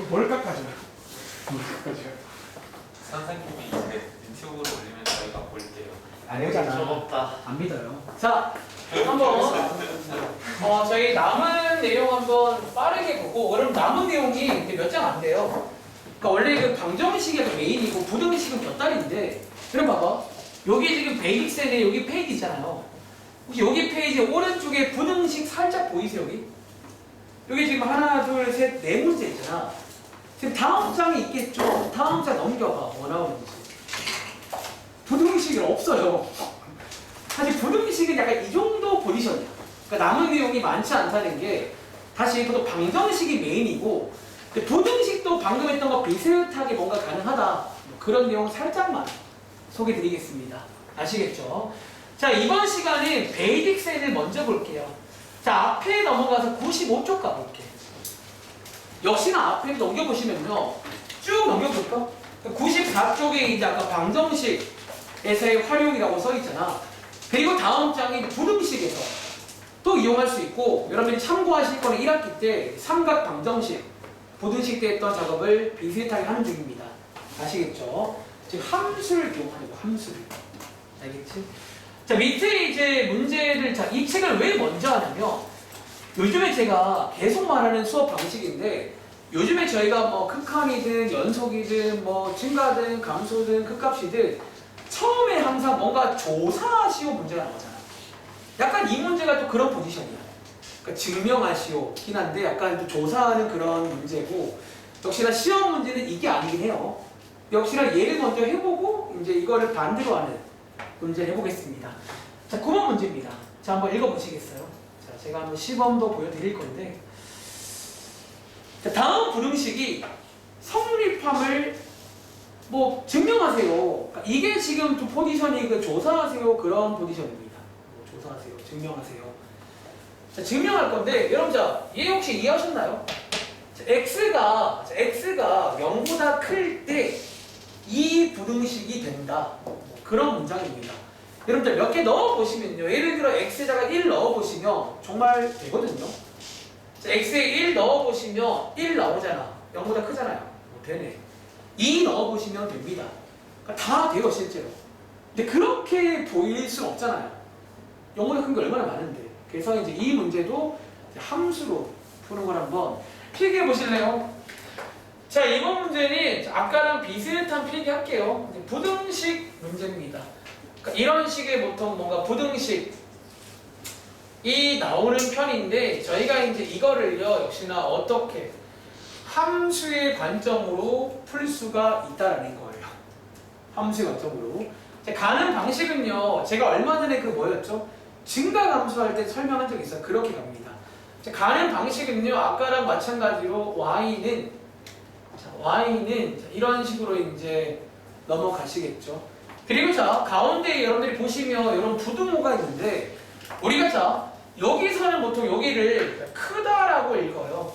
뭘 깎아줘요? 뭘 깎아줘요? 선생님이 이제 유튜브로 올리면 저희가 볼게요. 안 해보잖아. 저겁다. 안 믿어요. 자, 한번 저희 남은 내용 한번 빠르게 보고, 그럼 남은 내용이 몇 장 안 돼요. 그러니까 원래 그 방정식이 메인이고 부등식은 몇 달인데, 그럼 봐봐. 여기 지금 베이직셀에 여기 페이지 있잖아요. 혹시 여기 페이지 오른쪽에 부등식 살짝 보이세요, 여기? 여기 지금 하나, 둘, 셋, 네 문제 있잖아. 지금 다음 장이 있겠죠? 다음 장 넘겨봐. 뭐 나오는지. 부등식이 없어요. 사실 부등식은 약간 이 정도 포지션이야. 그러니까 남은 내용이 많지 않다는 게, 다시 보통 방정식이 메인이고, 근데 부등식도 방금 했던 거 비슷하게 뭔가 가능하다. 뭐 그런 내용 살짝만 소개드리겠습니다. 아시겠죠? 자, 이번 시간은 베이직셀을 먼저 볼게요. 자, 앞에 넘어가서 95쪽 가볼게요. 역시나 앞에 넘겨보시면요. 쭉 넘겨볼까? 94쪽에 이제 아까 방정식에서의 활용이라고 써있잖아. 그리고 다음 장이 부등식에서 또 이용할 수 있고, 여러분이 참고하실 거는 1학기 때 삼각 방정식, 부등식 때 했던 작업을 비슷하게 하는 중입니다. 아시겠죠? 지금 함수를 이용하려고, 함수를. 알겠지? 자, 밑에 이제 문제를, 자, 이 책을 왜 먼저 하냐면, 요즘에 제가 계속 말하는 수업 방식인데, 요즘에 저희가 뭐 극한이든 연속이든 뭐 증가든 감소든 극값이든 처음에 항상 뭔가 조사하시오 문제가 나오잖아요. 약간 이 문제가 또 그런 포지션이야. 그러니까 증명하시오긴 한데 약간 또 조사하는 그런 문제고, 역시나 시험 문제는 이게 아니긴 해요. 역시나 예를 먼저 해보고 이제 이거를 반대로 하는 문제를 해보겠습니다. 자, 9번 문제입니다. 자, 한번 읽어보시겠어요? 자, 제가 한번 시범도 보여드릴 건데, 자, 다음 부등식이 성립함을 뭐 증명하세요. 그러니까 이게 지금 또 포지션이 그 조사하세요 그런 포지션입니다. 조사하세요, 증명하세요. 자, 증명할 건데, 여러분, 자, 얘 혹시 이해하셨나요? 자, x가 0보다 클 때 이 부등식이 된다. 뭐 그런 문장입니다. 여러분들 몇 개 넣어보시면요. 예를 들어 x에다가 1 넣어보시면 정말 되거든요. 자, x에 1 넣어보시면 1 나오잖아. 0보다 크잖아요. 뭐 되네. 2 넣어보시면 됩니다. 그러니까 다 돼요, 실제로. 근데 그렇게 보일 수는 없잖아요. 0보다 큰 게 얼마나 많은데. 그래서 이제 이 문제도 이제 함수로 푸는 걸 한번 필기해 보실래요? 자, 이번 문제는 아까랑 비슷한 필기할게요. 부등식 문제입니다. 그러니까 이런 식의 보통 뭔가 부등식이 나오는 편인데, 저희가 이제 이거를요, 역시나 어떻게 함수의 관점으로 풀 수가 있다라는 거예요. 함수의 관점으로. 가는 방식은요, 제가 얼마 전에 그 뭐였죠? 증가함수할 때 설명한 적이 있어요. 그렇게 갑니다. 가는 방식은요, 아까랑 마찬가지로 y는 이런 식으로 이제 넘어가시겠죠. 그리고 자, 가운데 여러분들이 보시면 이런 부등호가 있는데, 우리가 자, 여기서는 보통 여기를 크다라고 읽어요.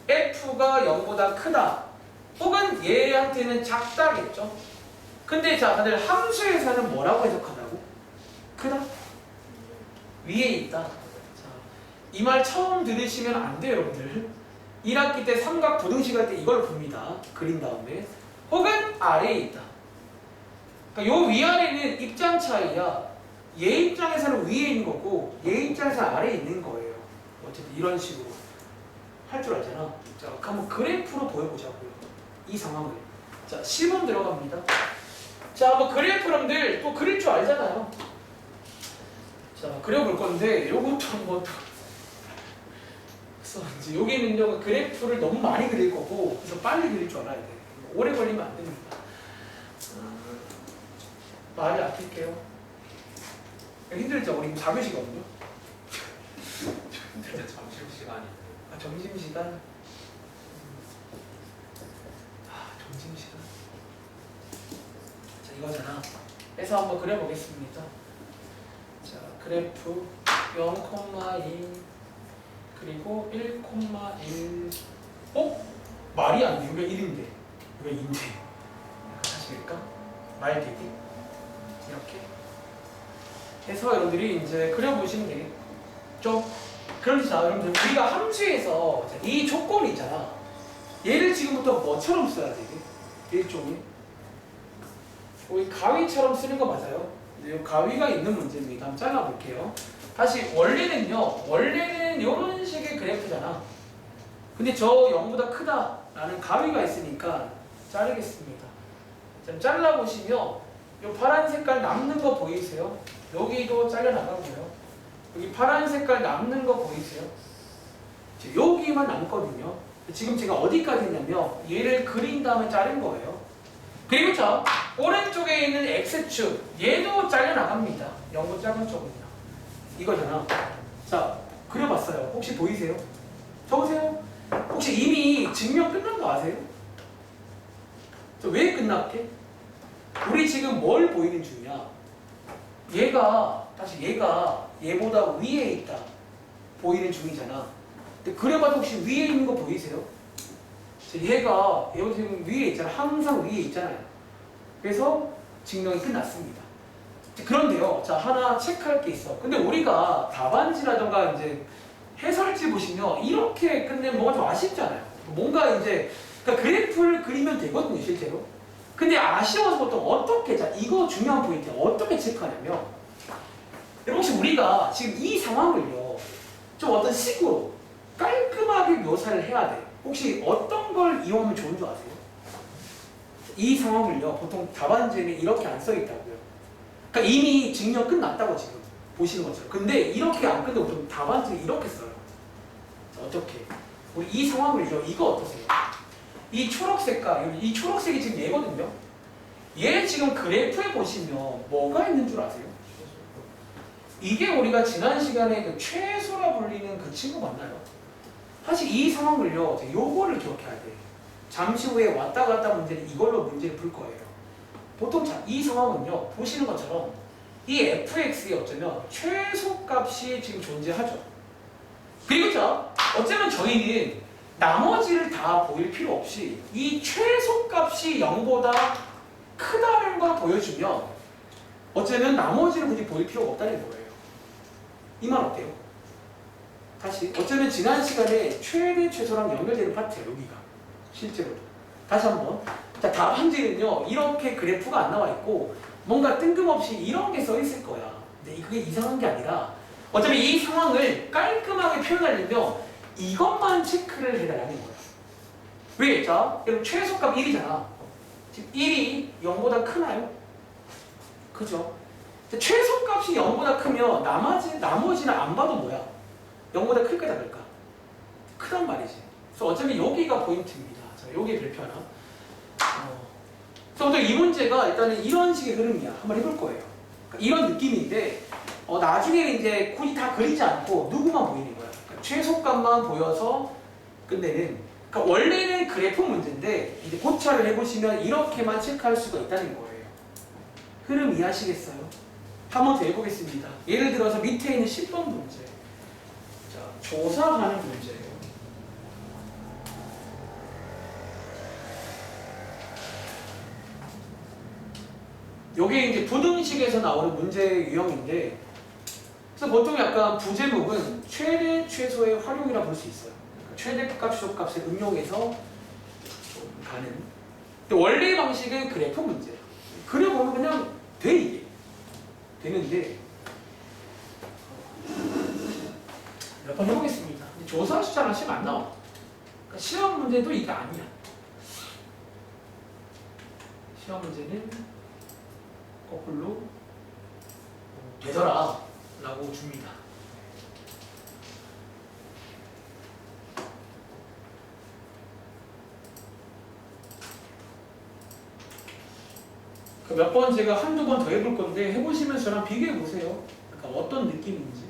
f가 0보다 크다. 혹은 얘한테는 작다겠죠. 근데 자, 다들 함수에서는 뭐라고 해석한다고? 크다? 위에 있다. 이 말 처음 들으시면 안 돼요, 여러분들. 1학기 때 삼각 부등식 할 때 이걸 봅니다. 그린 다음에. 혹은 아래에 있다. 그러니까 요 위아래는 입장 차이야. 얘 입장에서는 위에 있는 거고, 얘 입장에서는 아래에 있는 거예요. 어쨌든 이런 식으로 할 줄 알잖아. 자, 한번 그래프로 보여보자고요. 이 상황을. 자, 시범 들어갑니다. 자, 뭐 그래프 여러분들 또 그릴 줄 알잖아요. 자, 그려볼 건데, 요것도 한번 또. 그래서 이제 여기는요, 그래프를 너무 많이 그릴 거고, 그래서 빨리 그릴 줄 알아야 돼. 오래 걸리면 안 됩니다. 말을 아낄게요. 힘들죠? 우리 4교시거든요. 이제 점심시간이. 아, 점심시간? 점심시간. 자, 이거잖아. 해서 한번 그려보겠습니다. 자, 그래프 0,2 그리고 1,1. 말이 안 돼. 여기가 1인데. 여기가 2인데. 하실까? 말 되기? 이렇게 해서 여러분들이 이제 그려보시면 되겠죠? 그럼 자, 여러분들 우리가 함수에서 이 조건이 있잖아. 얘 보통 뭐처럼 써야 되게? 일종의 우리 가위처럼 쓰는 거 맞아요? 네, 가위가 있는 문제입니다. 한번 잘라볼게요. 다시 원래는 이런 식의 그래프잖아. 근데 저 0보다 크다라는 가위가 있으니까 자르겠습니다. 자, 잘라보시면 이 파란 색깔 남는 거 보이세요? 여기도 잘려나가고요. 여기 파란 색깔 남는 거 보이세요? 여기만 남거든요. 지금 제가 어디까지 했냐면 얘를 그린 다음에 자른 거예요. 그리고 자 오른쪽에 있는 X축 얘도 잘려나갑니다. 0보 작은 쪽은요. 이거잖아. 자 그려봤어요. 혹시 보이세요? 적으세요. 혹시 이미 증명 끝난 거 아세요? 왜 끝났게? 우리 지금 뭘 보이는 중이야? 얘가 얘보다 위에 있다 보이는 중이잖아. 근데 그려봐도 혹시 위에 있는 거 보이세요? 얘가 지금 위에 있잖아. 항상 위에 있잖아요. 그래서 증명이 끝났습니다. 그런데요, 자 하나 체크할 게 있어. 근데 우리가 답안지라던가 이제 해설지 보시면 이렇게 끝내면 뭔가 좀 아쉽잖아요. 뭔가 이제 그러니까 그래프를 그리면 되거든요, 실제로. 근데 아쉬워서 보통 어떻게, 자 이거 중요한 포인트 어떻게 체크하냐면, 혹시 우리가 지금 이 상황을요 좀 어떤 식으로 깔끔하게 묘사를 해야 돼. 혹시 어떤 걸 이용하면 좋은 줄 아세요? 이 상황을요 보통 답안지에는 이렇게 안 써 있다고요. 그러니까 이미 증명 끝났다고 지금 보시는 것처럼. 근데 이렇게 안 끝내고 보통 답안지에 이렇게 써요. 자, 어떻게? 우리 이 상황을요, 이거 어떠세요? 이 초록 색깔, 이 초록색이 지금 얘거든요. 얘 지금 그래프에 보시면 뭐가 있는 줄 아세요? 이게 우리가 지난 시간에 그 최소라 불리는 그 친구 맞나요? 사실 이 상황을요, 요거를 기억해야 돼. 잠시 후에 왔다 갔다 문제는 이걸로 문제를 풀 거예요. 보통 자, 이 상황은요, 보시는 것처럼 이 fx에 어쩌면 최소값이 지금 존재하죠. 그리고 자, 어쩌면 저희는 나머지를 다 보일 필요 없이 이 최소값이 0보다 크다는 걸 보여주면 어쩌면 나머지는 굳이 보일 필요가 없다는 거예요. 이 말 어때요? 다시 어쩌면 지난 시간에 최대 최소랑 연결되는 파트예요. 여기가 실제로도. 다시 한번. 자, 답안지는요 이렇게 그래프가 안 나와 있고 뭔가 뜬금없이 이런 게 써 있을 거야. 근데 그게 이상한 게 아니라 어차피 이 상황을 깔끔하게 표현하려면 이것만 체크를 해달라는 거야. 왜? 자, 여러분 최소값 1이잖아. 지금 1이 0보다 크나요? 그죠? 최소값이 0보다 크면 나머지는 안 봐도 뭐야? 0보다 클까 작을까? 크단 말이지. 그래서 어차피 여기가 포인트입니다. 자, 여기 별표 하나. 그래서 이 문제가 일단은 이런 식의 흐름이야. 한번 해볼 거예요. 그러니까 이런 느낌인데 나중에 이제 굳이 다 그리지 않고 누구만 보이는 거야. 그러니까 최소값만 보여서 끝내는. 그러니까 원래는 그래프 문제인데 이제 고찰을 해보시면 이렇게만 체크할 수가 있다는 거예요. 흐름 이해하시겠어요? 한번 더 해보겠습니다. 예를 들어서 밑에 있는 10번 문제. 자, 조사 가는 문제예요. 요게 이제 부등식에서 나오는 문제 유형인데, 그래서 보통 약간 부제목은 최대 최소의 활용이라 볼 수 있어요. 그러니까 최대값, 최소값을 응용해서 가는. 근데 원래 방식은 그래프 문제예요. 그려보면 그냥 돼 이게. 되는데 몇 번 해보겠습니다. 조사 숫자랑 시험 안 나와. 그러니까 시험 문제도 이게 아니야. 시험 문제는 거꾸로 되더라 라고 줍니다. 몇 번 제가 한두 번 더 해볼 건데 해보시면서 저랑 비교해 보세요. 그러니까 어떤 느낌인지.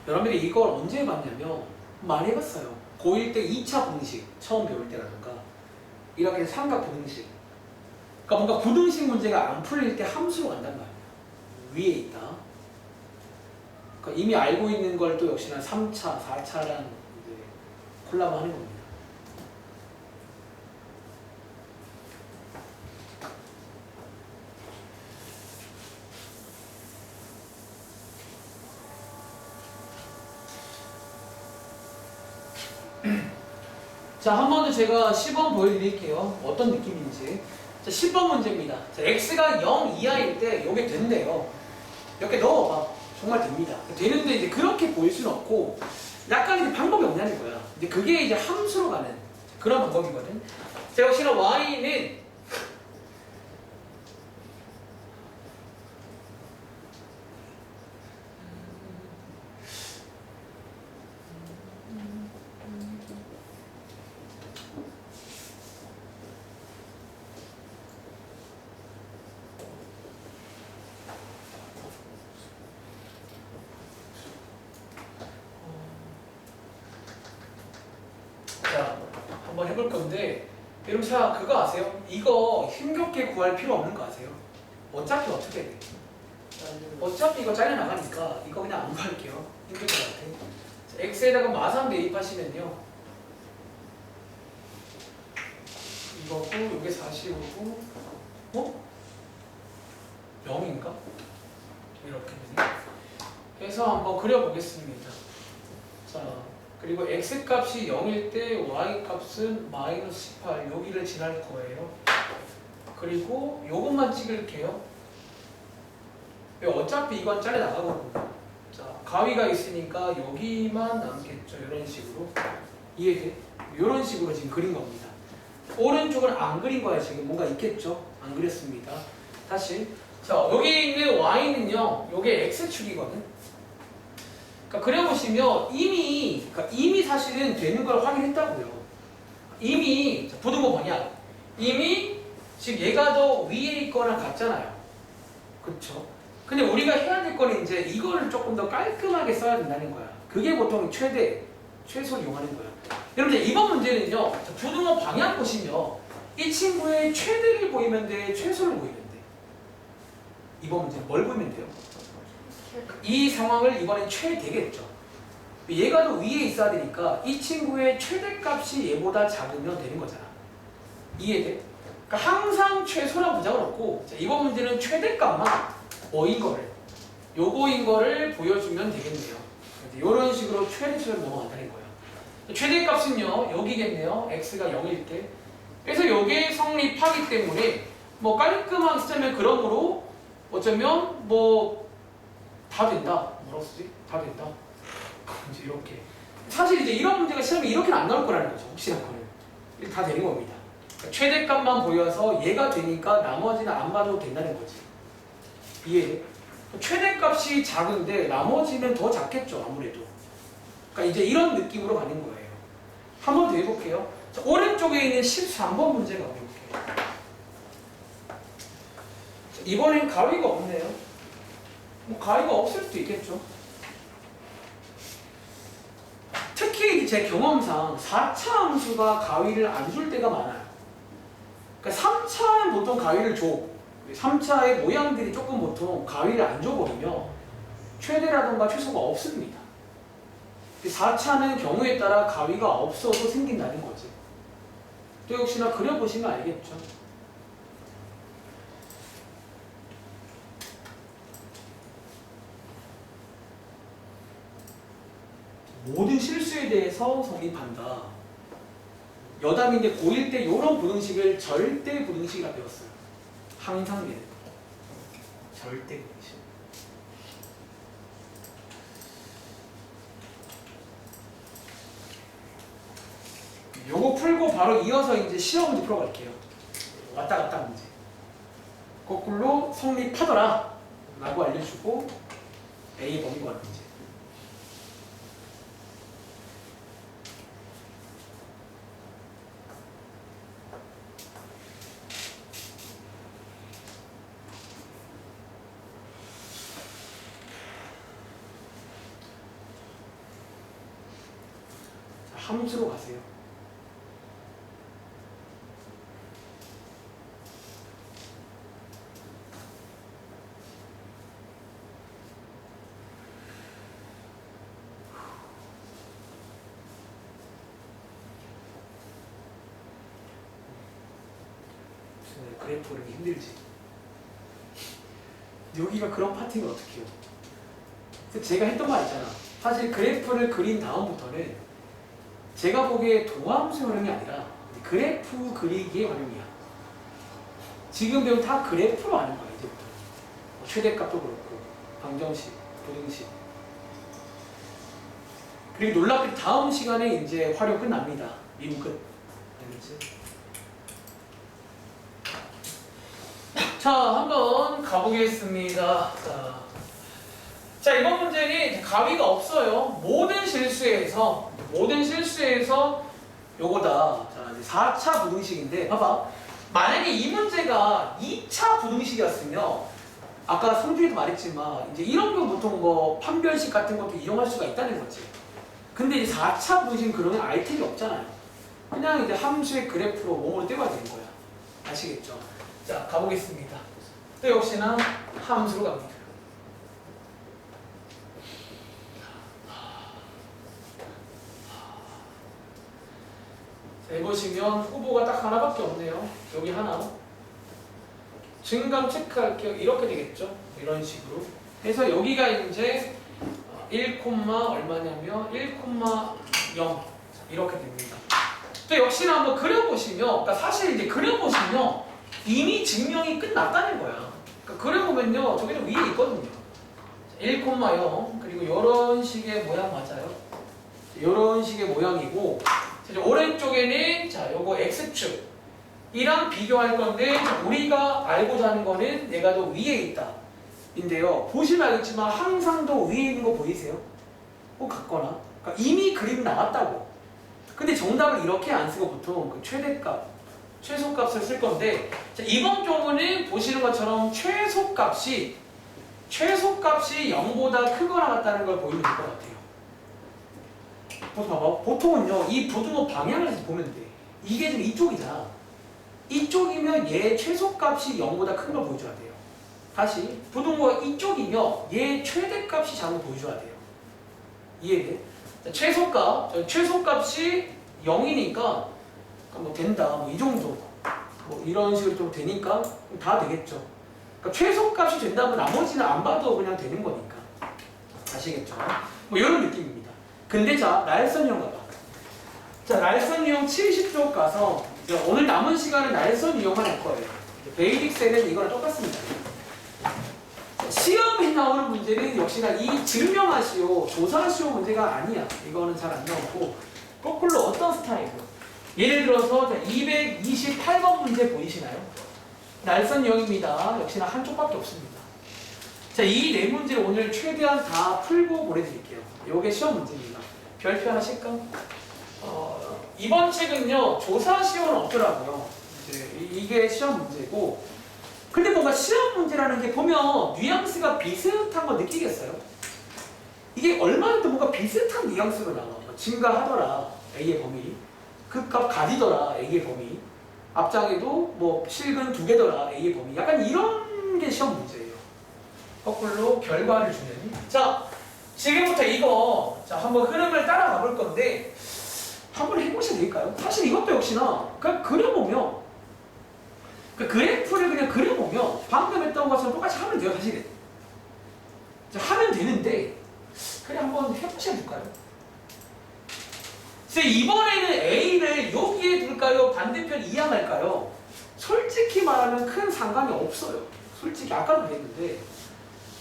여러분들이 이걸 언제 해봤냐면 많이 해봤어요. 고1 때 2차 부등식 처음 배울 때라든가 이렇게 삼각 부등식, 그러니까 뭔가 부등식 문제가 안 풀릴 때 함수로 간단 말이야. 위에 있다. 그러니까 이미 알고 있는 걸 또 역시나 3차, 4차랑 이제 콜라보 하는 겁니다. 자, 한 번 더 제가 시범 보여드릴게요. 어떤 느낌인지. 자, 10번 문제입니다. 자, x가 0 이하일 때 이게 된대요. 이렇게 넣어봐. 정말 됩니다. 되는데 이제 그렇게 보일 수는 없고 약간 이제 방법이 없냐는 거야. 이제 그게 이제 함수로 가는 그런 방법이거든. 자, 역시나 y는 자, 한번 해볼 건데 여러분 자 그거 아세요? 이거 힘겹게 구할 필요 없는 거 아세요? 어차피 어떻게 돼? 어차피 이거 잘려나가니까 이거 그냥 안 구할게요. 힘들 것 같아. 자, x에다가 마산 대입하시면요 이거고 이게 40이고 어? 0인가? 이렇게 되네. 그래서 한번 그려보겠습니다. 자, 그리고 x 값이 0일 때 y 값은 마이너스 18 여기를 지날 거예요. 그리고 요것만 찍을게요. 어차피 이건 잘려 나가거든요. 자, 가위가 있으니까 여기만 남겠죠. 이런 식으로. 이해돼? 이런 식으로 지금 그린 겁니다. 오른쪽은 안 그린 거야. 지금 뭔가 있겠죠? 안 그렸습니다. 다시. 자, 여기 있는 y는요. 요게 x축이거든. 그러니까 그려보시면 이미 사실은 되는 걸 확인했다고요. 이미 부등호 뭐냐? 이미 지금 얘가 더 위에 있거나 같잖아요. 그렇죠? 근데 우리가 해야 될 거는 이제 이거를 조금 더 깔끔하게 써야 된다는 거야. 그게 보통 최소를 이용하는 거야. 여러분들 이번 문제는요. 부등호 방향 보시면 이 친구의 최대를 보이면 돼, 최소를 보이면 돼. 이번 문제는 뭘 보이면 돼요? 이 상황을 이번엔 최대겠죠. 얘가 더 위에 있어야 되니까 이 친구의 최대값이 얘보다 작으면 되는 거잖아. 이해돼? 그러니까 항상 최소란 부작은 없고 자, 이번 문제는 최대값만 요거인 거를 보여주면 되겠네요. 이런 식으로 최대값을 넘어간다는 거예요. 최대값은요 여기겠네요. x가 0일 때. 그래서 요게 성립하기 때문에 뭐 깔끔하게 쓰자면 그러므로 어쩌면 뭐 다 된다. 뭐라고 쓰지? 다 된다. 이제 이렇게. 사실 이제 이런 문제가 시험에 이렇게는 안 나올 거라는 거죠. 혹시나 거는. 이렇게 다 되는 겁니다. 그러니까 최대값만 보여서 얘가 되니까 나머지는 안 봐도 된다는 거지. 이해해? 최대값이 작은데 나머지는 더 작겠죠. 아무래도. 그러니까 이제 이런 느낌으로 가는 거예요. 한 번 더 해볼게요. 자, 오른쪽에 있는 13번 문제 가볼게요. 이번엔 가위가 없네요. 뭐 가위가 없을 수도 있겠죠. 특히 제 경험상 4차 함수가 가위를 안 줄 때가 많아요. 그러니까 3차는 보통 가위를 줘. 3차의 모양들이 조금 보통 가위를 안 줘버리면 최대라던가 최소가 없습니다. 4차는 경우에 따라 가위가 없어도 생긴다는 거지. 또 역시나 그려보시면 알겠죠. 모든 실수에 대해서 성립한다. 여담인데 고1 때 이런 부등식을 절대 부등식이라 배웠어요. 항상 되는 절대 부등식. 요거 풀고 바로 이어서 이제 시험 문제 풀어갈게요. 왔다 갔다 문제. 거꾸로 성립하더라 라고 알려주고 A 범위 구하는 문제. 함수로 가세요. 그래프 그리기 힘들지. 여기가 그런 파트인 걸 어떻게 해요? 그래서 제가 했던 말 있잖아. 사실 그래프를 그린 다음부터는 제가 보기에 도함수 활용이 아니라 그래프 그리기의 활용이야. 지금 배운 다 그래프로 하는 거야 이제부터. 최대값도 그렇고 방정식, 부등식. 그리고 놀랍게 다음 시간에 이제 활용 끝납니다. 미분 끝. 알겠지? 자, 한번 가보겠습니다. 자, 이번 문제는 가위가 없어요. 모든 실수에서 요거다. 자, 이제 4차 부등식인데, 봐봐. 만약에 이 문제가 2차 부등식이었으면, 아까 성준이도 말했지만, 이제 이런 거 보통 뭐 판별식 같은 것도 이용할 수가 있다는 거지. 근데 이제 4차 부등식은 그런 아이템이 없잖아요. 그냥 이제 함수의 그래프로 몸으로 떼봐야 되는 거야. 아시겠죠? 자, 가보겠습니다. 또 역시나 함수로 갑니다. 자, 해보시면 후보가 딱 하나밖에 없네요. 여기 하나. 증감 체크할게요. 이렇게 되겠죠? 이런 식으로. 그래서 여기가 이제 1, 얼마냐면 1,0 이렇게 됩니다. 또 역시나 한번 그려보시면, 그러니까 사실 이제 그려보시면 이미 증명이 끝났다는 거야. 그러니까 그려보면요, 저기는 위에 있거든요. 1,0 그리고 이런 식의 모양 맞아요. 이런 식의 모양이고, 오른쪽에는 자, 요거 x축 이랑 비교할 건데, 우리가 알고자 하는 거는 얘가 더 위에 있다. 인데요, 보시면 알겠지만 항상 더 위에 있는 거 보이세요? 꼭 같거나. 그러니까 이미 그림 나왔다고. 근데 정답을 이렇게 안 쓰고 보통 그 최대값, 최소값을 쓸 건데, 자, 이번 경우는 보시는 것처럼 최소값이 0보다 크거나 같다는 걸 보이면 될 것 같아요. 봐봐. 보통은요, 이 부등호 방향을 보면 돼. 이게 지금 이쪽이잖아. 이쪽이면 얘 최소값이 0보다 큰 걸 보여줘야 돼요. 다시, 부등호가 이쪽이면 얘 최대값이 작은 걸 보여줘야 돼요. 이해돼? 자, 최소값이 0이니까 뭐 된다, 뭐 이 정도, 뭐 이런 식으로 좀 되니까 다 되겠죠. 그러니까 최소값이 된다면 나머지는 안 봐도 그냥 되는 거니까. 아시겠죠? 뭐 이런 느낌입니다. 근데 자, 날선 유형 가봐. 자, 날선 유형 70쪽 가서 오늘 남은 시간은 날선 유형만 할 거예요. 베이직 셀은 이거랑 똑같습니다. 시험에 나오는 문제는 역시나 이 증명하시오, 조사하시오 문제가 아니야. 이거는 잘 안 나오고, 거꾸로 어떤 스타일이요? 예를 들어서 228번 문제 보이시나요? 날선 유형입니다. 역시나 한쪽밖에 없습니다. 자, 이 네 문제를 오늘 최대한 다 풀고 보내드릴게요. 이게 시험 문제입니다. 별표 하나 칠까? 이번 책은요, 조사시험은 없더라고요. 이게 시험 문제고, 근데 뭔가 시험 문제라는 게 보면 뉘앙스가 비슷한 거 느끼겠어요? 이게 얼마나 또 뭔가 비슷한 뉘앙스로 나와. 증가하더라, A의 범위. 극값 가지더라, A의 범위. 앞장에도 뭐 실근 2개더라, A의 범위. 약간 이런 게 시험 문제예요. 거꾸로 결과를 주는. 자, 지금부터 이거 자 한번 흐름을 따라가 볼 건데 한번 해보셔도 될까요? 사실 이것도 역시나 그냥 그려보면, 그 그래프를 그냥 그려보면 방금 했던 것처럼 똑같이 하면 돼요, 사실은. 자, 하면 되는데 그냥 한번 해보셔도 될까요? 이번에는 A를 여기에 둘까요? 반대편 이항할까요? 솔직히 말하면 큰 상관이 없어요. 솔직히 아까도 그랬는데,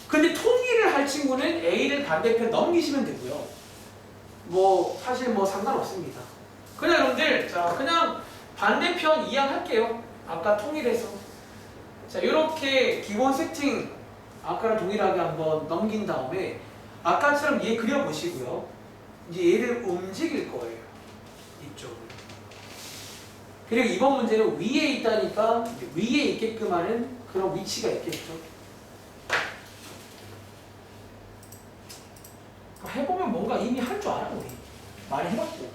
근데 통일을 할 친구는 A를 반대편 넘기시면 되고요. 뭐 사실 뭐 상관없습니다. 그냥 여러분들 자 그냥 반대편 이항할게요. 아까 통일해서. 자, 이렇게 기본 세팅 아까랑 동일하게 한번 넘긴 다음에 아까처럼 얘 그려보시고요. 이제 얘를 움직일 거예요. 이쪽을. 그리고 이번 문제는 위에 있다니까 위에 있게끔 하는 그런 위치가 있겠죠. 해보면 뭔가 이미 할 줄 알아, 우리. 많이 해봤고.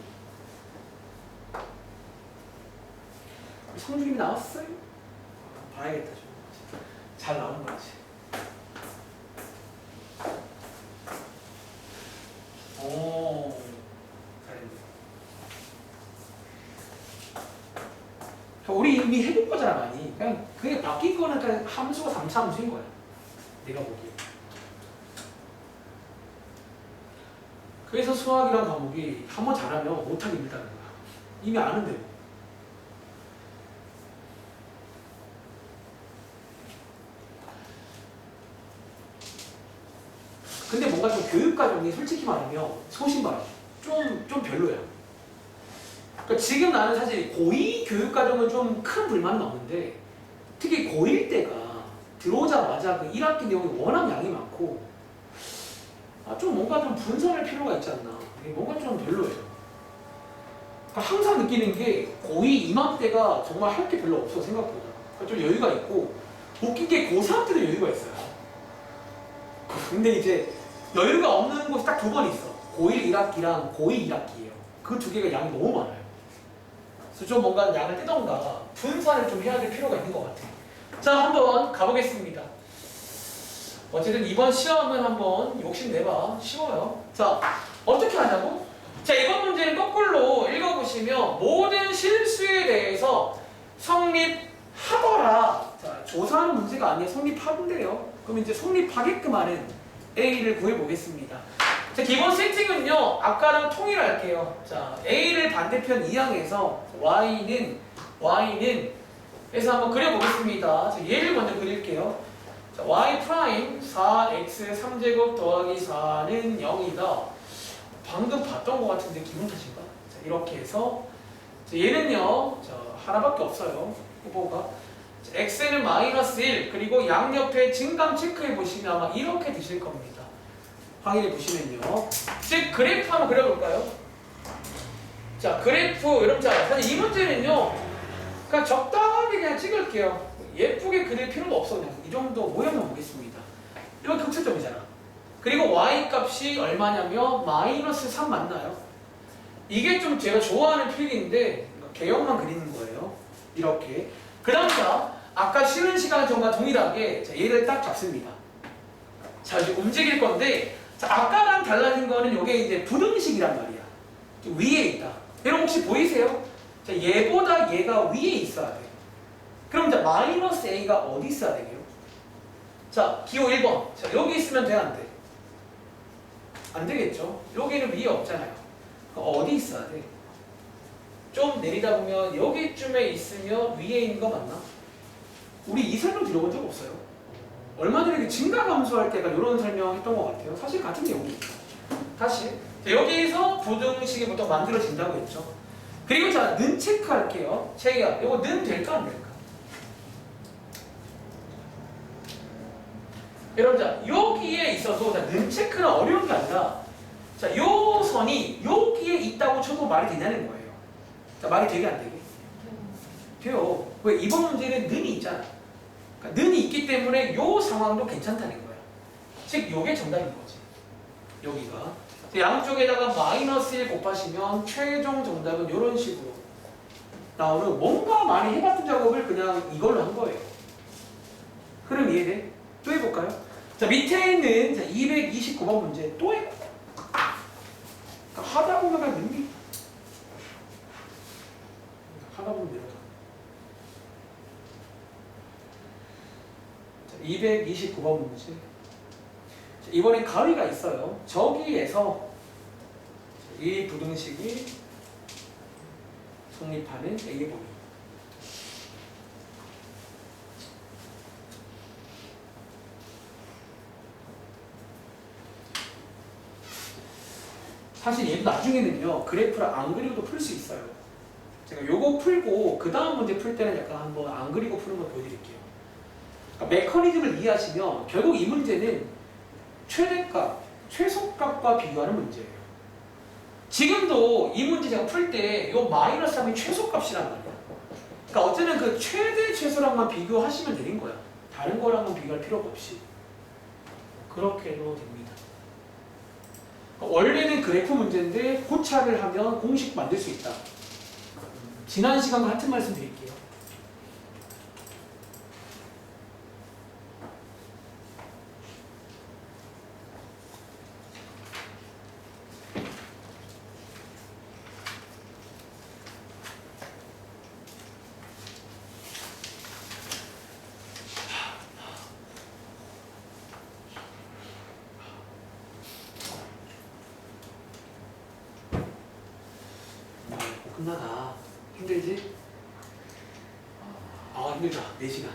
성주임이 나왔어요? 봐야겠다 좀. 잘 나오는 거지. 오, 잘했네. 우리 이미 해본 거잖아 많이. 그냥 그게 바뀐 거는 그냥 함수가 3차 함수인 거야. 내가 보기에. 그래서 수학이란 과목이 한번 잘하면 못하게 된다는 거야. 이미 아는데 뭐. 근데 뭔가 좀 교육과정이 솔직히 말하면 소신발언 좀 별로야. 그러니까 지금 나는 사실 고2 교육과정은 좀 큰 불만은 없는데 특히 고1 때가 들어오자마자 그 1학기 내용이 워낙 양이 많고 좀 뭔가 좀 분산할 필요가 있지 않나. 뭔가 좀 별로예요. 그러니까 항상 느끼는 게 고2 이맘때가 정말 할 게 별로 없어 생각보다. 그러니까 좀 여유가 있고 웃긴 게 고3 때도 여유가 있어요. 근데 이제 여유가 없는 곳이 딱 두 번 있어. 고1 1학기랑 고2 2학기예요. 그 두 개가 양이 너무 많아요. 그래서 좀 뭔가 양을 떼던가 분산을 좀 해야 될 필요가 있는 것 같아요. 자, 한번 가보겠습니다. 어쨌든 이번 시험은 한번 욕심내봐. 쉬워요. 자, 어떻게 하냐고? 자, 이번 문제는 거꾸로 읽어보시면 모든 실수에 대해서 성립하더라. 자, 조사하는 문제가 아니에요. 성립하던데요. 그럼 이제 성립하게끔 하는 A를 구해보겠습니다. 자, 기본 세팅은요, 아까랑 통일할게요. 자, A를 반대편 이항해서 Y는 해서 한번 그려보겠습니다. 자, 얘를 먼저 그릴게요. 자, Y 프라임 4x 3제곱 더하기 4는 0이다. 방금 봤던 것 같은데 기분 탓인가? 자, 이렇게 해서 자, 얘는요, 자, 하나밖에 없어요. 후보가. 자, x는 마이너스 1 그리고 양옆에 증감 체크해 보시면 아마 이렇게 드실 겁니다. 확인해 보시면요. 즉 그래프 한번 그려볼까요? 자, 그래프 여러분, 자, 사실 이 문제는요, 그냥 적당하게 그냥 찍을게요. 예쁘게 그릴 필요도 없어. 그냥 이 정도 모양만 보겠습니다. 이건 극초점이잖아. 그리고 y 값이 얼마냐면 마이너스 3 맞나요? 이게 좀 제가 좋아하는 필기인데 개형만 그리는 거예요. 이렇게. 그 다음 자, 아까 쉬는 시간 전과 동일하게 자, 얘를 딱 잡습니다. 자, 이제 움직일 건데 자, 아까랑 달라진 거는 이게 이제 부등식이란 말이야. 위에 있다. 여러분 혹시 보이세요? 자, 얘보다 얘가 위에 있어야 돼. 그럼 자, 마이너스 a가 어디 있어야 되게요? 자, 기호 1번. 자, 여기 있으면 돼, 안 돼? 안 되겠죠? 여기는 위에 없잖아요. 그럼 어디 있어야 돼? 좀 내리다 보면 여기쯤에 있으면 위에 있는 거 맞나? 우리 이 설명 들어본 적 없어요. 얼마 전에 증가함수할 때가 이런 설명했던 것 같아요. 사실 같은 내용이에요. 다시 자, 여기서 부등식이 보통 만들어진다고 했죠. 그리고 자, 는 체크할게요. 체이야, 이거 는 될까 안 될까? 여러분, 자, 여기에 있어서 자, 는 체크는 어려운 게 아니라 자, 요 선이 여기에 있다고 쳐도 말이 되냐는 거예요. 자, 말이 되게 안 되게? 돼요. 왜? 이번 문제는 는이 있잖아. 그러니까 는이 있기 때문에 요 상황도 괜찮다는 거야. 즉, 요게 정답인 거지. 여기가. 양쪽에다가 마이너스 1 곱하시면 최종 정답은 이런 식으로 나오는 뭔가 많이 해봤던 작업을 그냥 이걸로 한 거예요. 흐름 이해돼? 또 해볼까요? 자, 밑에 있는 자, 229번 문제 또 해봐. 그러니까 하다 보면 그냥 능력. 하다 보면 내려가. 자, 229번 문제. 자, 이번엔 가위가 있어요. 저기에서 이 부등식이 성립하는 A의 범위. 사실 얘도 나중에는요, 그래프를 안 그리고도 풀 수 있어요. 제가 요거 풀고 그 다음 문제 풀 때는 약간 한번 안 그리고 푸는 거 보여드릴게요. 그러니까 메커니즘을 이해하시면 결국 이 문제는 최대값, 최소값과 비교하는 문제예요. 지금도 이 문제 제가 풀 때 요 마이너스 3이 최소값이란 말이야. 그러니까 어쨌든 그 최대 최소랑만 비교하시면 되는 거야. 다른 거랑은 비교할 필요가 없이. 그렇게 해도 됩니다. 원래는 그래프 문제인데 고차를 하면 공식 만들 수 있다. 지난 시간과 같은 말씀 드릴게요. 겁나가. 힘들지? 아 힘들다. 4시간.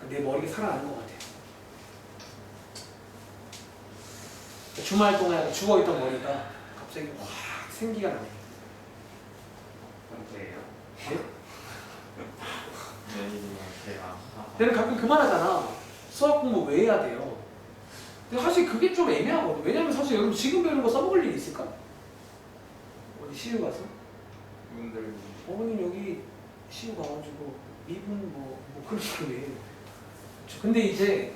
내 머리가 살아나는 것 같아. 주말 동안 죽어있던 머리가 갑자기 확 생기가 나네. 언제예요? 네? 내일이면 내가 가끔 그 말하잖아. 수학 공부 왜 해야 돼요? 근데 사실 그게 좀 애매하거든. 왜냐면 사실 여러분 지금 배우는 거 써먹을 일 있을까? 어디 시유 가서? 분들 어머님 여기 시우 가가지고 미분 뭐 그런 식으로 해. 근데 이제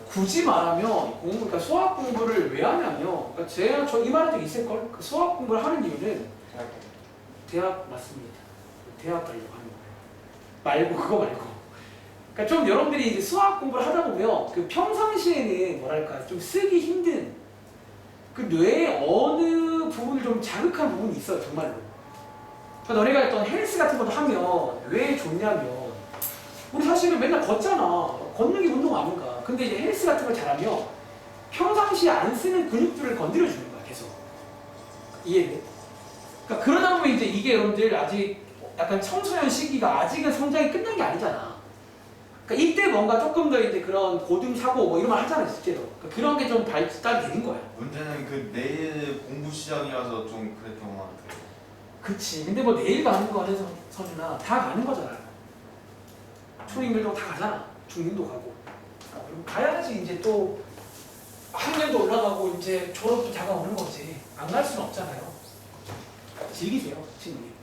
굳이 말하면 그러니까 수학 공부를 왜 하냐면, 그러니까 저 이 말한 적 있을 걸. 그 수학 공부를 하는 이유는 대학 맞습니다. 대학 가려고 하는 거예요. 말고 그거 말고. 그러니까 좀 여러분들이 이제 수학 공부를 하다 보면 그 평상시에는 뭐랄까 좀 쓰기 힘든 그 뇌의 어느 부분을 좀 자극한 부분이 있어요, 정말로. 그러니까 너네가 했던 헬스 같은 것도 하면 왜 좋냐면 우리 사실은 맨날 걷잖아. 걷는 게 운동 아닌가. 근데 이제 헬스 같은 걸 잘하면 평상시에 안 쓰는 근육들을 건드려 주는 거야, 계속. 이해돼? 그러니까 그러다 보면 이제 이게 여러분들 아직 약간 청소년 시기가 아직은 성장이 끝난 게 아니잖아. 그러니까 이때 뭔가 조금 더 이제 그런 고등 사고 뭐 이런 말 하잖아, 실제로. 그러니까 그런 게 좀 발달이 되는 거야. 문제는 그 내일 공부 시작이라서 좀 그랬던 것 같아요. 그치. 근데 뭐 내일 가는 거는 선준아 다 가는 거잖아. 초딩들도 다 가잖아. 중딩도 가고. 그럼 가야지 이제 또 학년도 올라가고 이제 졸업도 다가오는 거지. 안 갈 수는 없잖아요. 즐기세요, 친구님.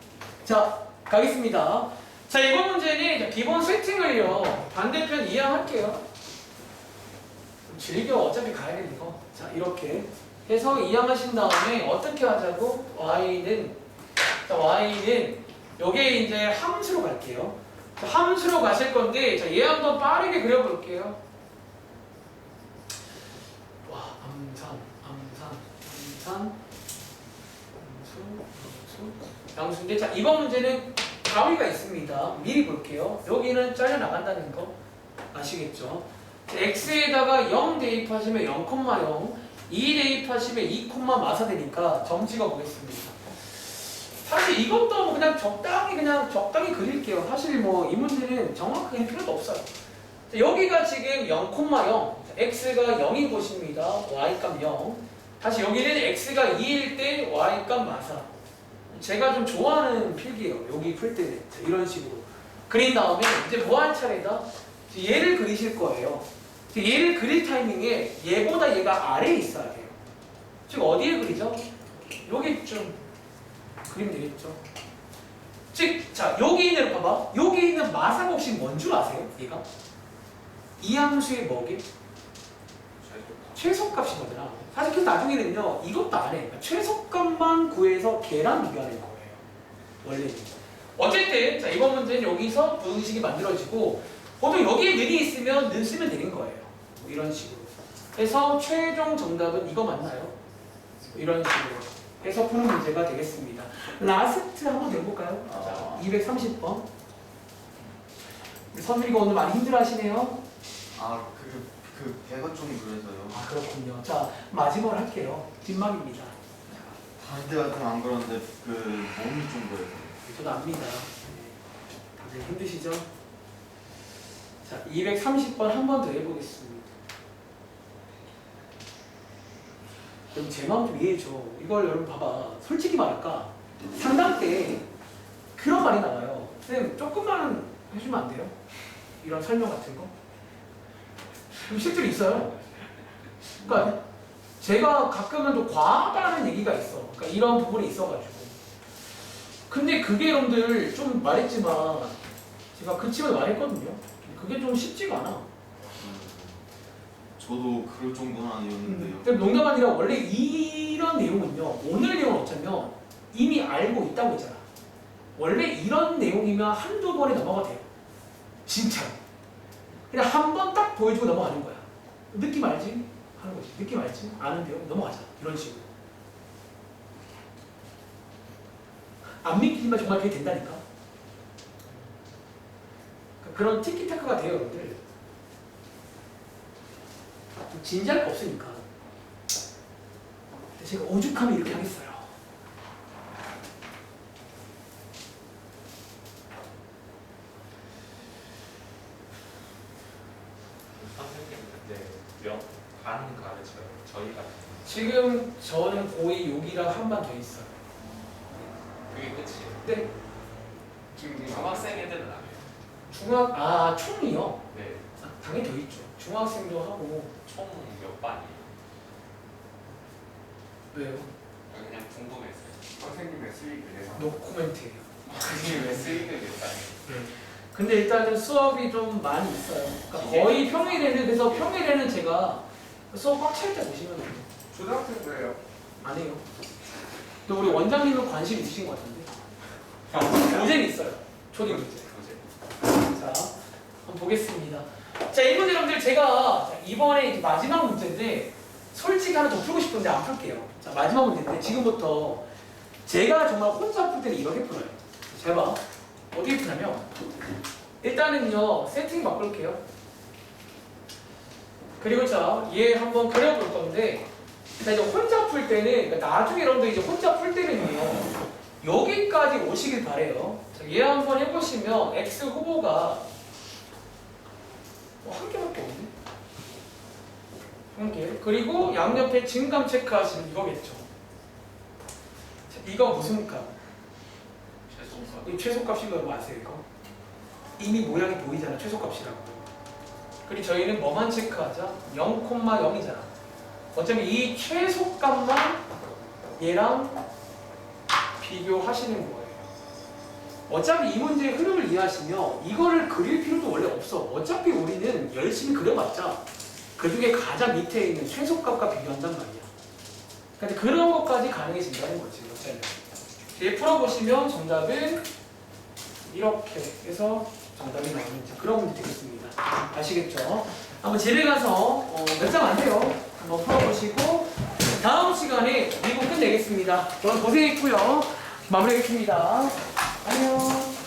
자, 가겠습니다. 자, 이번 문제는 기본 세팅을요. 반대편 이양할게요. 즐겨. 어차피 가야 되는 거. 자, 이렇게 해서 이양하신 다음에 어떻게 하자고? y는 요게 이제 함수로 갈게요. 자, 함수로 가실 건데, 자, 얘 한번 빠르게 그려볼게요. 와, 양수인데, 자, 이번 문제는 가위가 있습니다. 미리 볼게요. 여기는 잘려 나간다는 거 아시겠죠? 자, x에다가 0 대입하시면 0,0, 2 대입하시면 2, 마사 되니까 점 찍어 보겠습니다. 사실 이것도 뭐 그냥 적당히 그릴게요. 사실 뭐 이 문제는 정확하게 할 필요도 없어요. 자, 여기가 지금 0,0, x가 0인 곳입니다. y값 0. 다시 여기는 x가 2일 때 y값 마사. 제가 좀 좋아하는 필기예요. 여기 풀 때는 이런 식으로 그린 다음에 이제 뭐 할 차례다? 얘를 그리실 거예요. 얘를 그릴 타이밍에 얘보다 얘가 아래에 있어야 돼요. 즉 어디에 그리죠? 여기쯤 그리면 되겠죠. 즉, 자, 여기 있는, 봐봐. 여기 있는 마사가 혹시 뭔 줄 아세요? 얘가? 이 함수의 뭐게? 최소값이거든요. 사실 그래서 나중에는요, 이것도 안 해. 그러니까 최소값만 구해서 걔랑 비교하는 거예요. 원래는. 어쨌든, 자, 이번 문제는 여기서 부등식이 만들어지고, 보통 여기에 는이 있으면 는 쓰면 되는 거예요. 뭐 이런 식으로. 그래서 최종 정답은 이거 맞나요? 뭐 이런 식으로 해서 푸는 문제가 되겠습니다. 라스트 한번 내볼까요? 자, 230번. 선율이가 오늘 많이 힘들어 하시네요. 그 배가 좀 그래서요. 아, 그렇군요. 자, 마지막으로 할게요. 뒷막입니다. 다른 때 같으면 안 그러는데 그 몸이 좀 그래서. 저도 압니다. 네. 다들 힘드시죠? 자, 230번 한 번 더 해보겠습니다. 여러분 제 마음 좀 이해해줘. 이걸 여러분 봐봐. 솔직히 말할까? 상담 때 그런 말이 나와요. 쌤, 조금만 해주면 안 돼요? 이런 설명 같은 거? 실제로 있어요. 그러니까 제가 가끔은 좀 과하다는 얘기가 있어. 그러니까 이런 부분이 있어가지고. 근데 그게 여러분들 좀 말했지만 제가 그치만 말했거든요. 그게 좀 쉽지가 않아. 저도 그럴 정도는 아니었는데요. 근데 농담 아니라 원래 이런 내용은요. 오늘 내용은 어쩌면 이미 알고 있다고 했잖아. 원래 이런 내용이면 한두 번에 넘어가 돼요. 진짜로. 그냥 한 번 딱 보여주고 넘어가는 거야. 느낌 알지? 하는 거지. 느낌 알지? 아는데요? 넘어가자. 이런 식으로. 안 믿기지만 정말 그게 된다니까. 그런 티키타카가 돼요, 여러분들. 좀 진지할 거 없으니까. 근데 제가 오죽하면 이렇게 하겠어요. 네, 반 가르쳐요. 저희가 지금 저는 고2 여기랑 한 반 더 있어요. 그게 끝이에요. 네. 중학생 애들은 안 해요. 총이요? 네, 아, 당연히 더 있죠. 중학생도 하고. 총 몇 반이에요? 왜요? 그냥 궁금했어요. 선생님의 수익을 예상. 노코멘트예요. 그게 왜 수익을 냈다니? 근데 일단은 수업이 좀 많이 있어요. 그러니까 이게- 거의 평일에는, 그래서 평일에는 제가 수업 꽉 찰 때 보시면 돼요. 초등학생도예요. 안 해요. 근데 우리 원장님은 관심 있으신 것 같은데. 교재는 있어요. 초딩 교재. 자, 한번 보겠습니다. 자, 이 문제 여러분들 제가 이번에 이제 마지막 문제인데 솔직히 하나 더 풀고 싶은데 안 풀게요. 자, 마지막 문제인데 지금부터 제가 정말 혼자 풀 때는 이렇게 풀어요. 잘 봐. 어떻게 푸냐면 일단은요 세팅 바꿀게요. 그리고 자, 얘 한번 그려볼 건데 자, 이제 혼자 풀 때는 그러니까 나중에 여러분들 이제 혼자 풀 때는요 여기까지 오시길 바래요. 자, 얘 한번 해보시면 x 후보가 한 개밖에 없네. 한 개. 그리고 양옆에 증감 체크하시면 이거겠죠. 자, 이거 무슨 값? 최소값. 이 최소값인 거 아세요 이거? 이미 모양이 보이잖아 최소값이라고. 그리고 저희는 뭐만 체크하자? 0,0이잖아. 어차피 이 최소값만 얘랑 비교하시는 거예요. 어차피 이 문제의 흐름을 이해하시면 이거를 그릴 필요도 원래 없어. 어차피 우리는 열심히 그려봤자 그 중에 가장 밑에 있는 최소값과 비교한단 말이야. 근데 그런 것까지 가능해진다는 거지. 어차피. 얘 풀어보시면 정답은 이렇게 해서 정답이 나오는 그런 문제 되겠습니다. 아시겠죠? 한번 집에 가서 몇 장 안 돼요. 한번 풀어보시고 다음 시간에 미국 끝내겠습니다. 오늘 고생했고요. 마무리하겠습니다. 안녕.